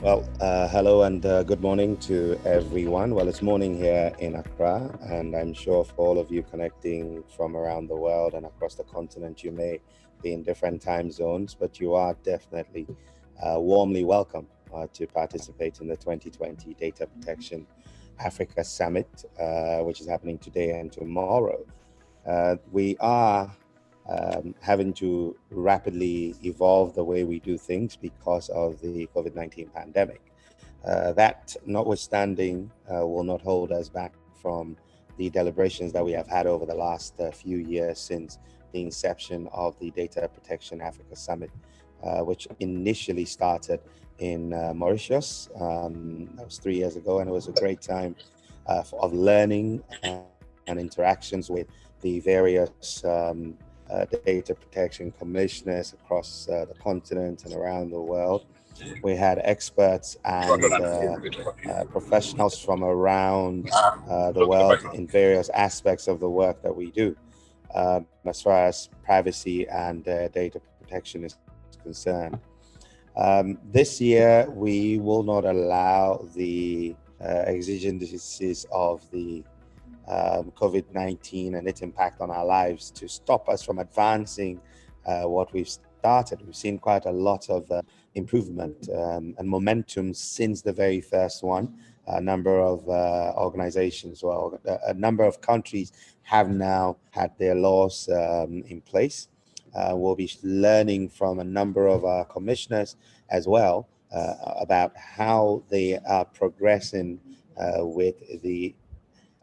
Hello and good morning to everyone. Well, it's morning here in Accra, and I'm sure for all of you connecting from around the world and across the continent, you may be in different time zones, but you are definitely warmly welcome to participate in the 2020 Data Protection Africa Summit, which is happening today and tomorrow. We are having to rapidly evolve the way we do things because of the COVID-19 pandemic. That notwithstanding will not hold us back from the deliberations that we have had over the last few years since the inception of the Data Protection Africa Summit, which initially started in Mauritius. That was 3 years ago, and it was a great time of learning and interactions with the various data protection commissioners across the continent and around the world. We had experts and professionals from around the world in various aspects of the work that we do, as far as privacy and data protection is concerned. This year, we will not allow the exigencies of the COVID-19 and its impact on our lives to stop us from advancing what we've started. We've seen quite a lot of improvement and momentum since the very first one. A number of organizations, well, a number of countries have now had their laws in place. We'll be learning from a number of our commissioners as well about how they are progressing with the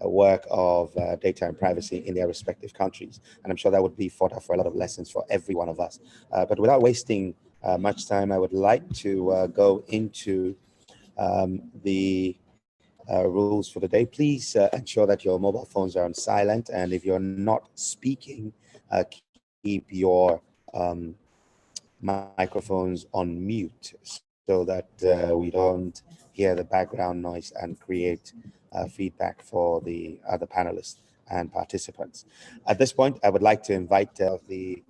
work of data and privacy in their respective countries. And I'm sure that would be fodder for a lot of lessons for every one of us. But without wasting much time, I would like to go into the rules for the day. Please ensure that your mobile phones are on silent. And if you're not speaking, keep your microphones on mute so that we don't hear the background noise and create feedback for the other panelists and participants. At this point, I would like to invite the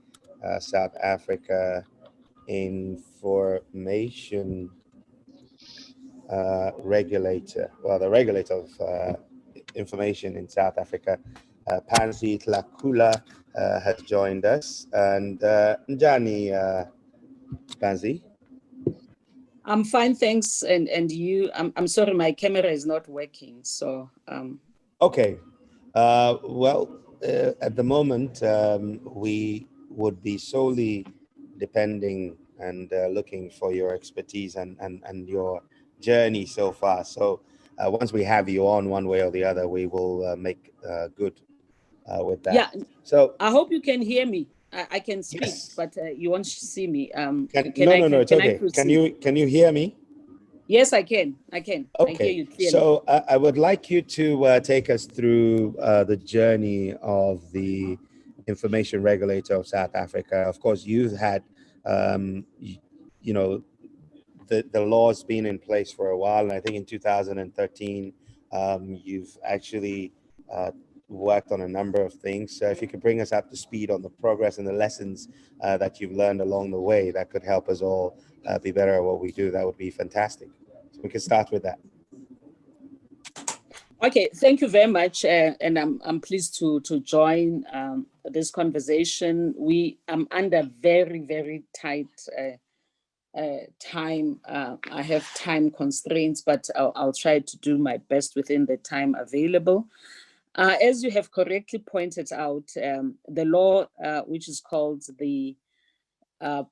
South Africa Information Regulator, well, the regulator of information in South Africa, Pansy Tlakula, has joined us. And Njani, Pansy? I'm fine, thanks. And you? I'm sorry, my camera is not working. So Okay. Well, at the moment, we would be solely depending and looking for your expertise and your journey so far. So once we have you on one way or the other, we will make good with that. yeah. So I hope you can hear me. I can speak, yes. but you won't see me. No, it's okay. Can you hear me? Yes, I can. Okay. I hear you clearly. So I would like you to take us through the journey of the Information Regulator of South Africa. Of course, you've had, you know, the law's been in place for a while, and I think in 2013, you've actually worked on a number of things. So if you could bring us up to speed on the progress and the lessons that you've learned along the way, that could help us all be better at what we do, that would be fantastic. So we can start with that. Okay, thank you very much, and I'm pleased to join this conversation. I'm under very tight time. I have time constraints, but I'll try to do my best within the time available. As you have correctly pointed out, the law, which is called the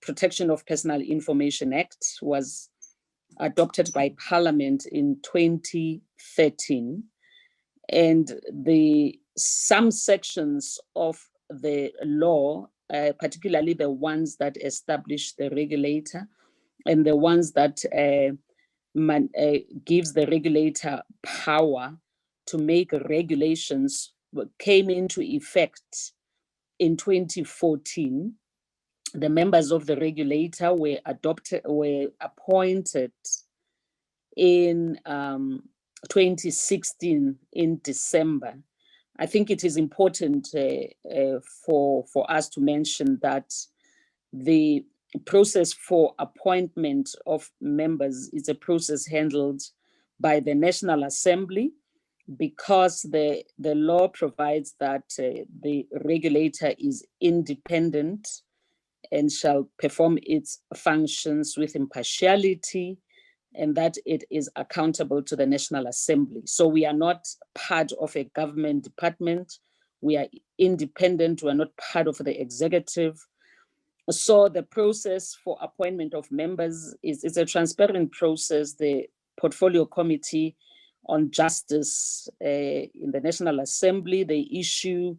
Protection of Personal Information Act, was adopted by Parliament in 2013. And some sections of the law, particularly the ones that establish the regulator and the ones that gives the regulator power to make regulations, came into effect in 2014. The members of the regulator were appointed in 2016 in December. I think it is important for us to mention that the process for appointment of members is a process handled by the National Assembly, because the law provides that the regulator is independent and shall perform its functions with impartiality, and that it is accountable to the National Assembly. So we are not part of a government department. We are independent. We are not part of the executive. So the process for appointment of members is a transparent process. The Portfolio Committee on Justice in the National Assembly, they issue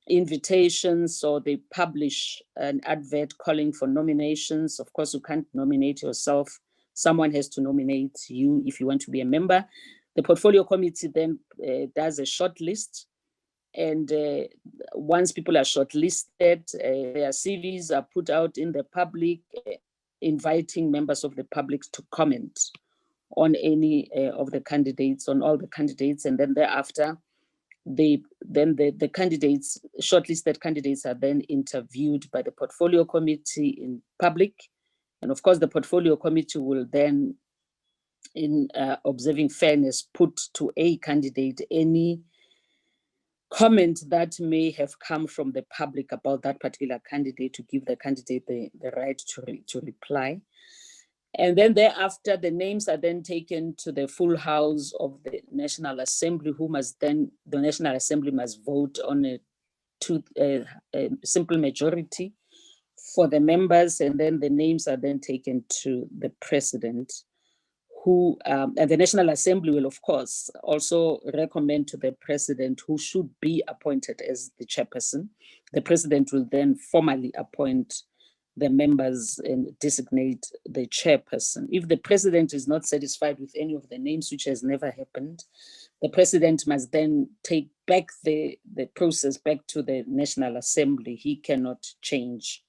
invitations, or they publish an advert calling for nominations. Of course, you can't nominate yourself. Someone has to nominate you if you want to be a member. The Portfolio Committee then does a short list. And once people are shortlisted, their CVs are put out in the public, inviting members of the public to comment on any of the candidates, on all the candidates. And then thereafter, the candidates, shortlisted candidates, are then interviewed by the Portfolio Committee in public. And of course, the Portfolio Committee will then, in observing fairness, put to a candidate any comment that may have come from the public about that particular candidate, to give the candidate the right to reply. And then thereafter, the names are then taken to the full house of the National Assembly, who must then, the National Assembly must vote on a simple majority for the members, and then the names are then taken to the president, who, and the National Assembly will, of course, also recommend to the president who should be appointed as the chairperson. The president will then formally appoint the members and designate the chairperson. If the president is not satisfied with any of the names, which has never happened, the president must then take back the process back to the National Assembly. He cannot change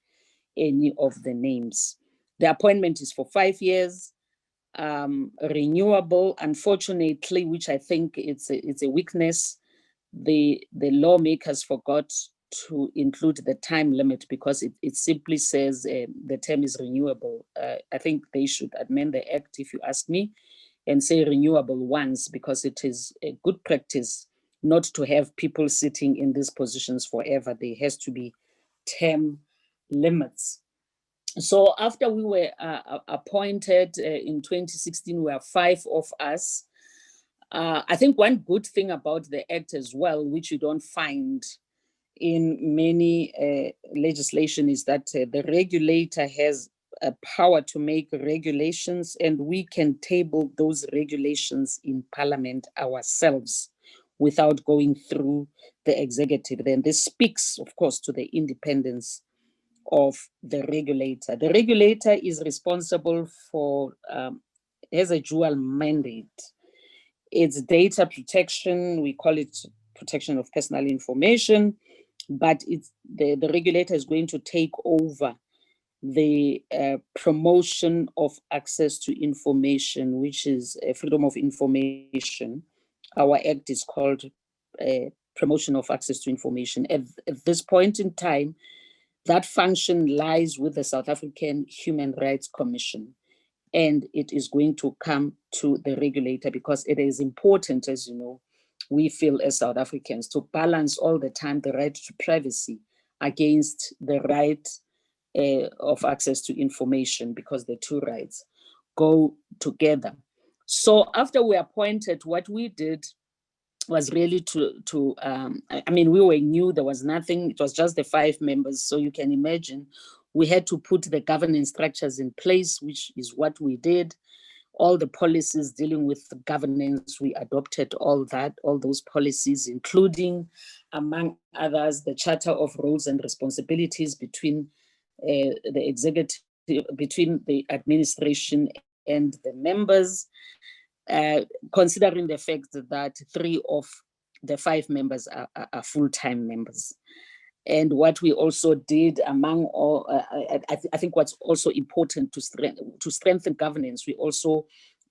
any of the names. The appointment is for 5 years. Renewable, unfortunately, which I think it's a weakness, the lawmakers forgot to include the time limit, because it simply says the term is renewable. I think they should amend the act, if you ask me, and say renewable once, because it is a good practice not to have people sitting in these positions forever. There has to be term limits. So after we were appointed in 2016, we were 5 of us. I think one good thing about the act as well, which you don't find in many legislation, is that the regulator has a power to make regulations, and we can table those regulations in Parliament ourselves without going through the executive. Then this speaks, of course, to the independence of the regulator. The regulator is responsible for, has a dual mandate. It's data protection, we call it protection of personal information, but it's the regulator is going to take over the promotion of access to information, which is freedom of information. Our act is called promotion of access to information. At this point in time, that function lies with the South African Human Rights Commission, and it is going to come to the regulator, because it is important, as you know, we feel as South Africans, to balance all the time the right to privacy against the right of access to information, because the two rights go together. So after we appointed, what we did was really I mean, we were new, there was nothing, it was just the 5 members. So you can imagine we had to put the governance structures in place, which is what we did. All the policies dealing with governance, we adopted all those policies, including, among others, the Charter of Roles and Responsibilities between the executive, between the administration and the members. Considering the fact that 3 of the 5 members are full-time members. And what we also did, among all, I think what's also important to strengthen governance, we also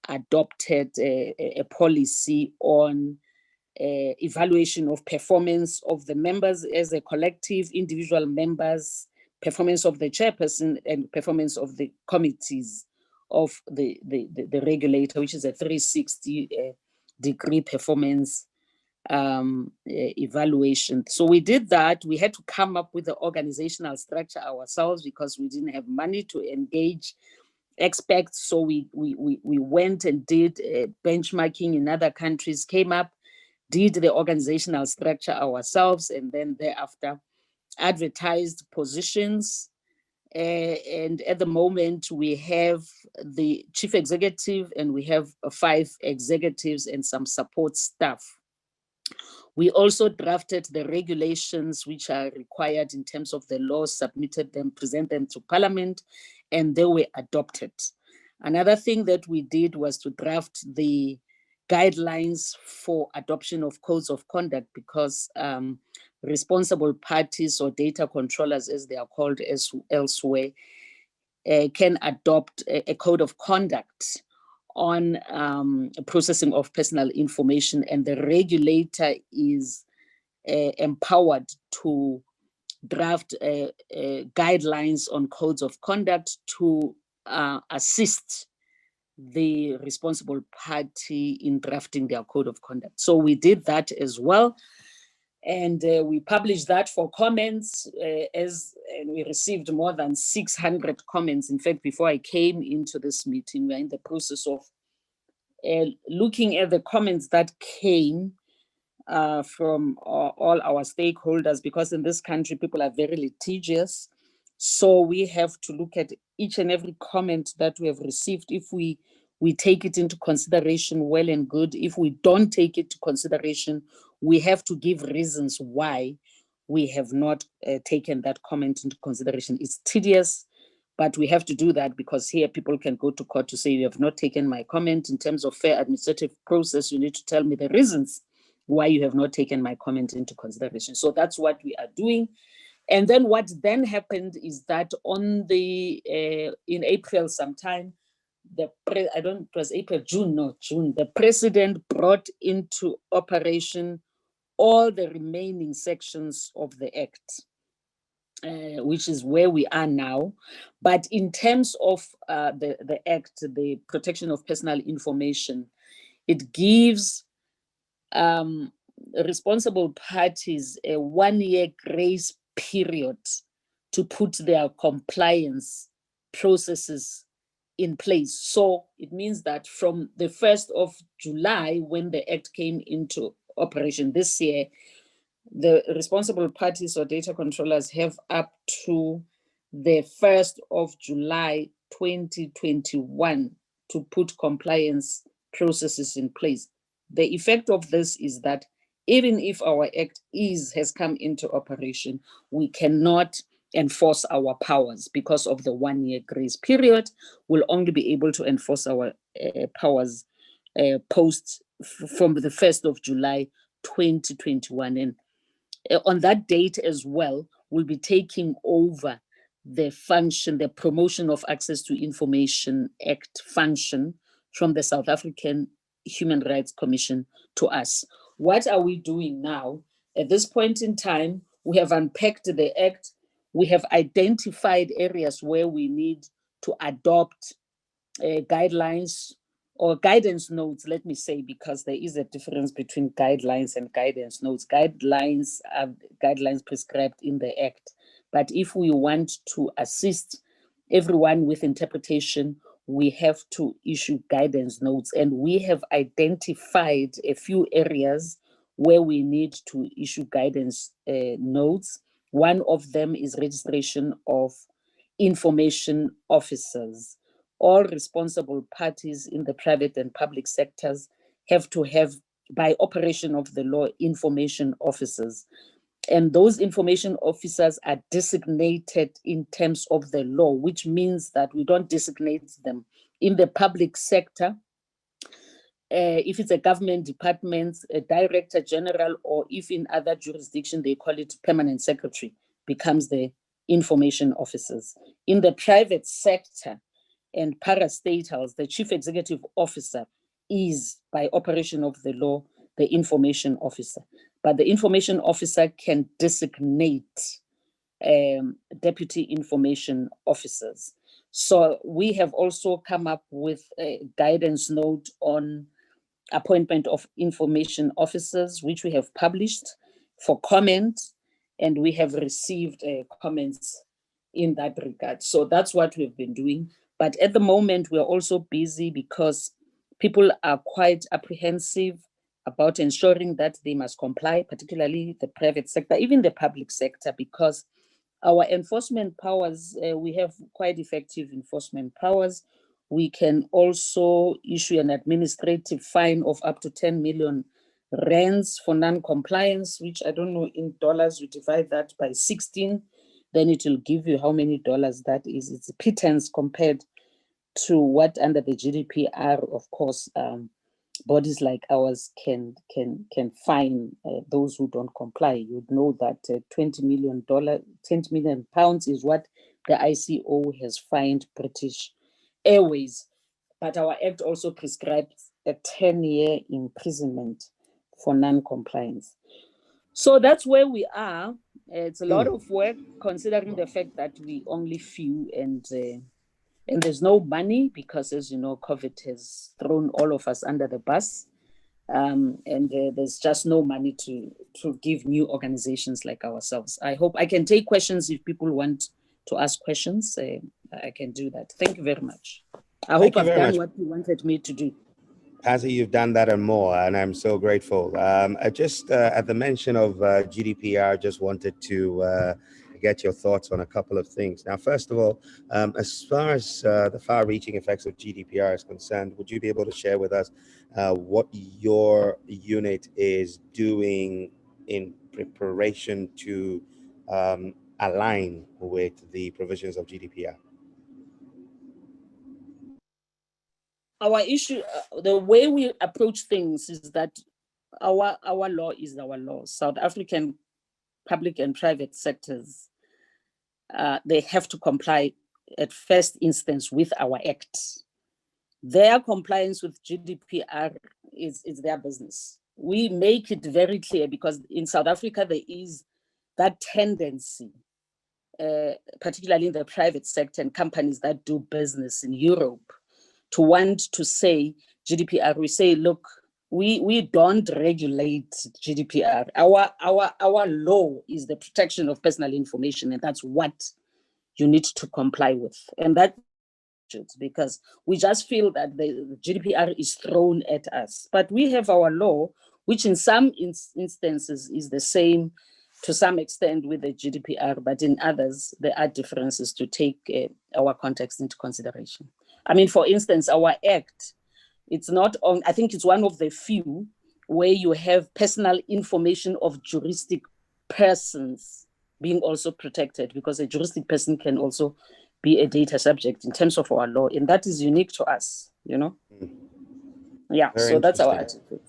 adopted a policy on evaluation of performance of the members as a collective, individual members' performance of the chairperson and performance of the committees of the regulator, which is a 360-degree performance evaluation. So we did that. We had to come up with the organizational structure ourselves because we didn't have money to engage experts. So we went and did benchmarking in other countries, came up, did the organizational structure ourselves, and then thereafter advertised positions. And at the moment, we have the chief executive and we have 5 executives and some support staff. We also drafted the regulations which are required in terms of the laws, submitted them, present them to Parliament, and they were adopted. Another thing that we did was to draft the guidelines for adoption of codes of conduct, because responsible parties or data controllers, as they are called elsewhere, can adopt a code of conduct on processing of personal information, and the regulator is empowered to draft guidelines on codes of conduct to assist the responsible party in drafting their code of conduct. So we did that as well. And we published that for comments, and we received more than 600 comments. In fact, before I came into this meeting, we're in the process of looking at the comments that came from all our stakeholders, because in this country, people are very litigious. So we have to look at each and every comment that we have received. If we take it into consideration, well and good. If we don't take it into consideration, we have to give reasons why we have not taken that comment into consideration. It's tedious, but we have to do that because here people can go to court to say, you have not taken my comment. In terms of fair administrative process, you need to tell me the reasons why you have not taken my comment into consideration. So that's what we are doing. And then what then happened is that on the in April sometime, it was April, June, the president brought into operation all the remaining sections of the act, which is where we are now. But in terms of the act, the protection of personal information, it gives responsible parties a 1-year grace period to put their compliance processes in place. So it means that from the 1st of July, when the Act came into operation this year, the responsible parties or data controllers have up to the 1st of July 2021 to put compliance processes in place. The effect of this is that even if our Act has come into operation, we cannot enforce our powers because of the 1-year grace period. We'll only be able to enforce our powers post from the 1st of July 2021. And on that date as well, we'll be taking over the function, the Promotion of Access to Information Act function from the South African Human Rights Commission to us. What are we doing now? At this point in time, we have unpacked the Act. We have identified areas where we need to adopt guidelines or guidance notes, let me say, because there is a difference between guidelines and guidance notes. Guidelines are guidelines prescribed in the Act. But if we want to assist everyone with interpretation, we have to issue guidance notes. And we have identified a few areas where we need to issue guidance notes. One of them is registration of information officers. All responsible parties in the private and public sectors have to have, by operation of the law, information officers. And those information officers are designated in terms of the law, which means that we don't designate them in the public sector. If it's a government department, a director general, or if in other jurisdictions, they call it permanent secretary, becomes the information officers. In the private sector and parastatals, the chief executive officer is, by operation of the law, the information officer. But the information officer can designate deputy information officers. So we have also come up with a guidance note on appointment of information officers, which we have published for comment, and we have received comments in that regard. So that's what we've been doing. But at the moment, we're also busy because people are quite apprehensive about ensuring that they must comply, particularly the private sector, even the public sector, because our enforcement powers, we have quite effective enforcement powers. We can also issue an administrative fine of up to 10 million rands for non-compliance, which I don't know in dollars, you divide that by 16, then it will give you how many dollars that is. It's a pittance compared to what under the GDPR, of course, bodies like ours can fine those who don't comply. You'd know that $20 million, 20 million pounds is what the ICO has fined British Airways. But our act also prescribes a 10-year imprisonment for non-compliance. So that's where we are. It's a lot of work considering the fact that we only few and there's no money because, as you know, COVID has thrown all of us under the bus. And there's just no money to give new organizations like ourselves. I hope I can take questions if people want to ask questions. I can do that. Thank you very much. I hope I've done what you wanted me to do. Pazzi, you've done that and more, and I'm so grateful. I just, at the mention of GDPR, just wanted to get your thoughts on a couple of things. Now, first of all, as far as the far-reaching effects of GDPR is concerned, would you be able to share with us what your unit is doing in preparation to align with the provisions of GDPR? Our issue, the way we approach things is that our law is our law. South African public and private sectors, they have to comply at first instance with our act. Their compliance with GDPR is their business. We make it very clear because in South Africa, there is that tendency, particularly in the private sector and companies that do business in Europe, to want to say GDPR. We say, look, we don't regulate GDPR. Our law is the protection of personal information, and that's what you need to comply with. And that because we just feel that the GDPR is thrown at us. But we have our law, which in some instances is the same to some extent with the GDPR, but in others, there are differences to take our context into consideration. I mean, for instance, our act, it's not on, I think it's one of the few where you have personal information of juristic persons being also protected, because a juristic person can also be a data subject in terms of our law, and that is unique to us, you know? Yeah, very so that's our attitude.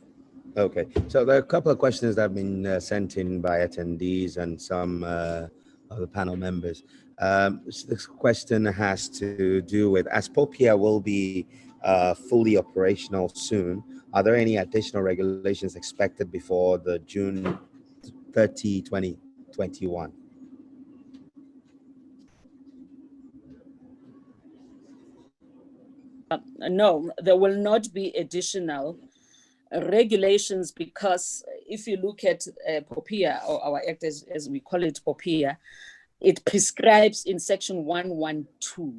Okay, so there are a couple of questions that have been sent in by attendees and some of the panel members. This question has to do with, as POPIA will be fully operational soon, are there any additional regulations expected before the June 30, 2021? No, there will not be additional regulations, because if you look at POPIA, or our act as we call it, POPIA, it prescribes in section 112,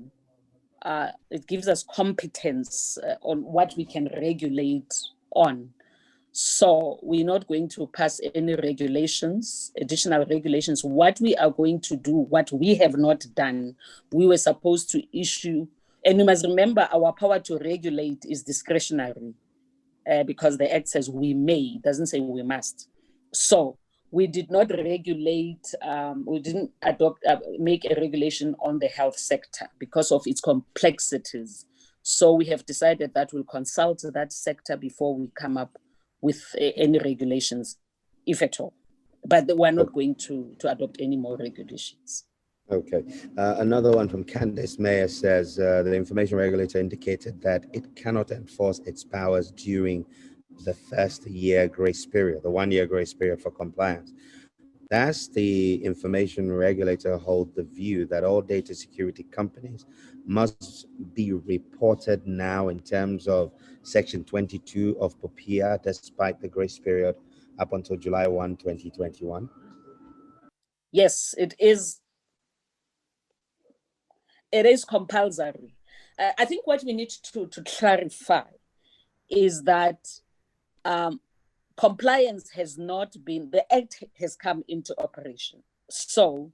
it gives us competence on what we can regulate on. So we're not going to pass any regulations, additional regulations. What we are going to do, what we have not done, we were supposed to issue, and you must remember our power to regulate is discretionary. Because the act says we may, it doesn't say we must. So we did not regulate, we didn't make a regulation on the health sector because of its complexities. So we have decided that we'll consult that sector before we come up with any regulations, if at all. But we're not going to adopt any more regulations. Okay. Another one from Candice Mayer says the information regulator indicated that it cannot enforce its powers during the first year grace period, the 1 year grace period for compliance. Does the information regulator hold the view that all data security companies must be reported now in terms of Section 22 of POPIA, despite the grace period up until July 1, 2021? Yes, it is. It is compulsory. I think what we need to clarify is that compliance has not been, the Act has come into operation. So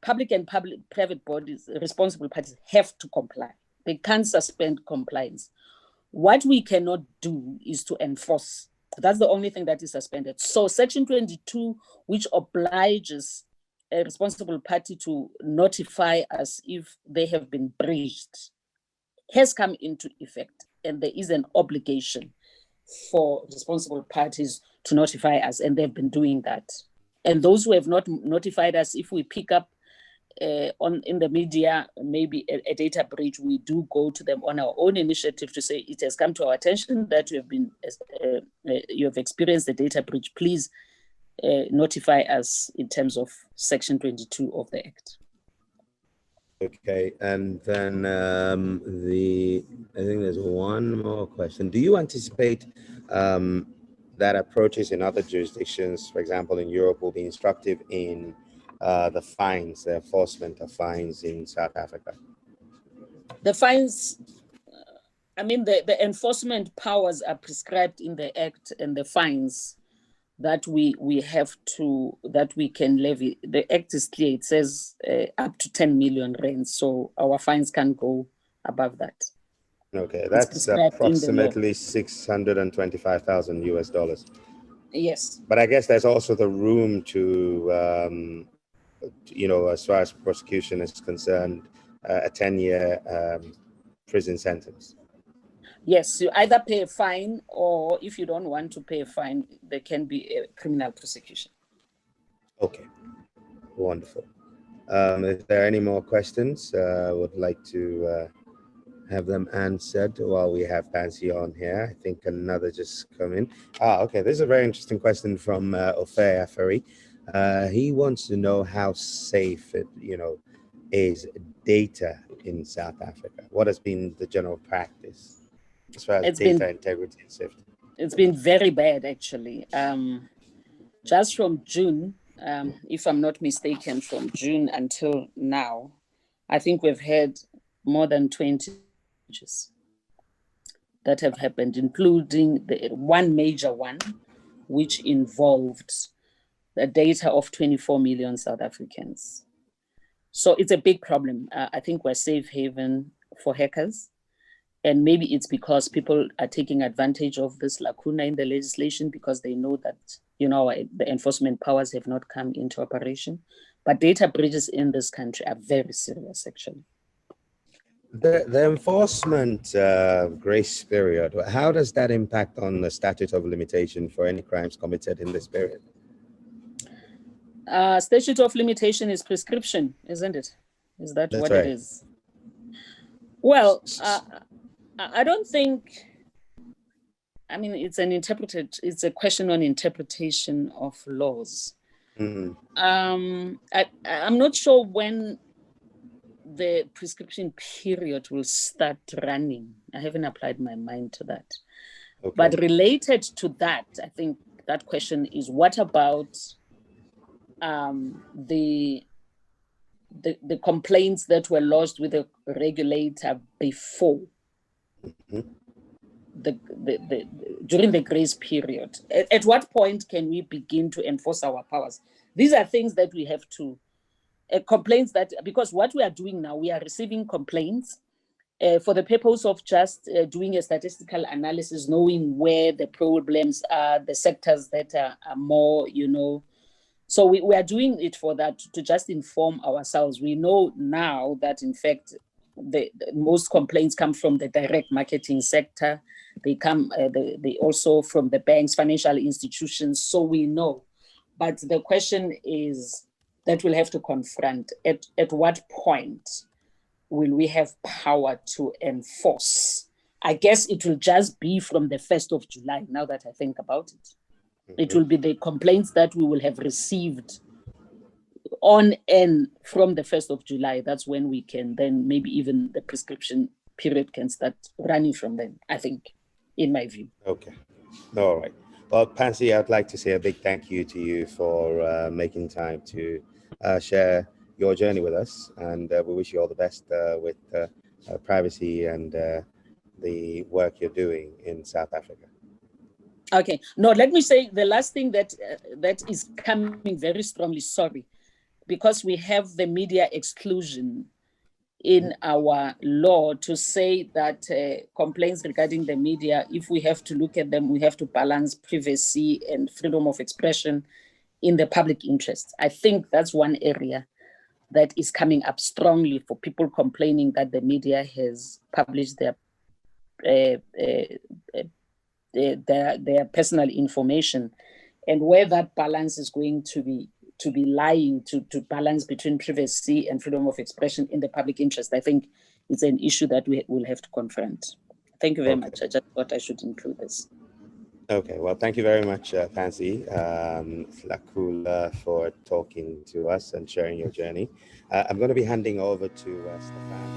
public and private bodies, responsible parties have to comply. They can't suspend compliance. What we cannot do is to enforce. That's the only thing that is suspended. So Section 22, which obliges a responsible party to notify us if they have been breached, has come into effect. And there is an obligation for responsible parties to notify us, and they've been doing that. And those who have not notified us, if we pick up in the media, maybe a data breach, we do go to them on our own initiative to say it has come to our attention that you have experienced a data breach. Please notify us in terms of Section 22 of the Act. Okay, and then I think there's one more question. Do you anticipate that approaches in other jurisdictions, for example, in Europe, will be instructive in the enforcement of fines in South Africa? The fines, the enforcement powers are prescribed in the Act, and the fines that we can levy. The Act is clear. It says up to 10 million rand. So our fines can go above that. Okay, that's approximately 625,000 US dollars. Yes. But I guess there's also the room to, as far as prosecution is concerned, a 10-year prison sentence. Yes, you either pay a fine, or if you don't want to pay a fine, there can be a criminal prosecution. Okay, wonderful. If there are any more questions, I would like to have them answered while we have Pansy on here. I think another just come in. Okay, this is a very interesting question from Ofe Afari. He wants to know how safe it, is data in South Africa. What has been the general practice as far as data integrity and safety? It's been very bad, actually. Just from June, if I'm not mistaken, from June until now, I think we've had more than 20 changes that have happened, including the one major one, which involved the data of 24 million South Africans. So it's a big problem. I think we're safe haven for hackers. And maybe it's because people are taking advantage of this lacuna in the legislation because they know that, the enforcement powers have not come into operation. But data breaches in this country are very serious, actually. The enforcement grace period, how does that impact on the statute of limitation for any crimes committed in this period? Statute of limitation is prescription, isn't it? Is that That's what right. It is? Well, I don't think, it's a question on interpretation of laws. Mm-hmm. I'm not sure when the prescription period will start running. I haven't applied my mind to that. Okay. But related to that, I think that question is, what about the complaints that were lodged with the regulator before during the grace period? At what point can we begin to enforce our powers? These are things that we have to complaints that, because what we are doing now, we are receiving complaints for the purpose of just doing a statistical analysis, knowing where the problems are, the sectors that are more, So we are doing it for that, to just inform ourselves. We know now that, in fact, the most complaints come from the direct marketing sector. They come they also from the banks, financial institutions. So we know. But the question is that we'll have to confront, at what point will we have power to enforce? I guess it will just be from the 1st of July, now that I think about it. It will be the complaints that we will have received on and from the 1st of July. That's when we can then maybe even the prescription period can start running from then, I think, in my view. Okay. All right. Well, Pansy, I'd like to say a big thank you to you for making time to share your journey with us. And we wish you all the best with privacy and the work you're doing in South Africa. Okay. No, let me say the last thing that that is coming very strongly, sorry, because we have the media exclusion in our law to say that complaints regarding the media, if we have to look at them, we have to balance privacy and freedom of expression in the public interest. I think that's one area that is coming up strongly for people complaining that the media has published their personal information, and where that balance is going to be lying to balance between privacy and freedom of expression in the public interest. I think it's an issue that we will have to confront. Thank you very much. I just thought I should include this. Okay, well, thank you very much, Pansy Flakula, for talking to us and sharing your journey. I'm going to be handing over to Stefan.